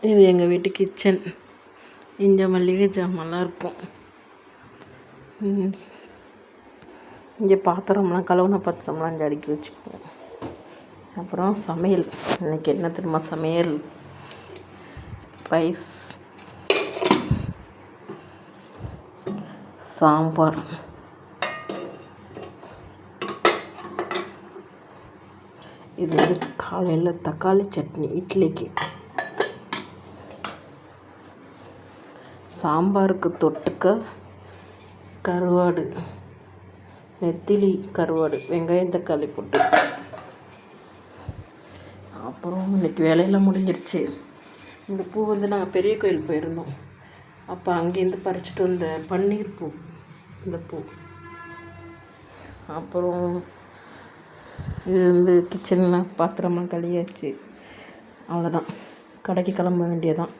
இது எங்கள் வீட்டு கிச்சன். இங்கே மல்லிகை ஜாமான்லாம் இருக்கும். இங்கே பாத்திரம்லாம் கழுவுன பாத்திரம்லாம் இங்கே அடுக்கி வச்சுக்குவோம். அப்புறம் சமையல். இன்றைக்கி என்ன தெரியுமா சமையல்? ரைஸ், சாம்பார், இது காலையில் தக்காளி சட்னி இட்லிக்கு. சாம்பாருக்கு தொட்டுக்க கருவாடு, நெத்திலி கருவாடு, வெங்காயம் தக்காளி போட்டு. அப்புறம் இன்றைக்கி வேலையெல்லாம் முடிஞ்சிருச்சு. இந்த பூ நாங்கள் பெரிய கோயில் போயிருந்தோம். அப்போ அங்கேருந்து பறிச்சிட்டு வந்த பன்னீர் பூ, இந்த பூ. அப்புறம் இது கிச்சனில் பாத்திரமாக கழுவியாச்சு. அவ்வளோதான், கடைக்கு கிளம்ப வேண்டியதான்.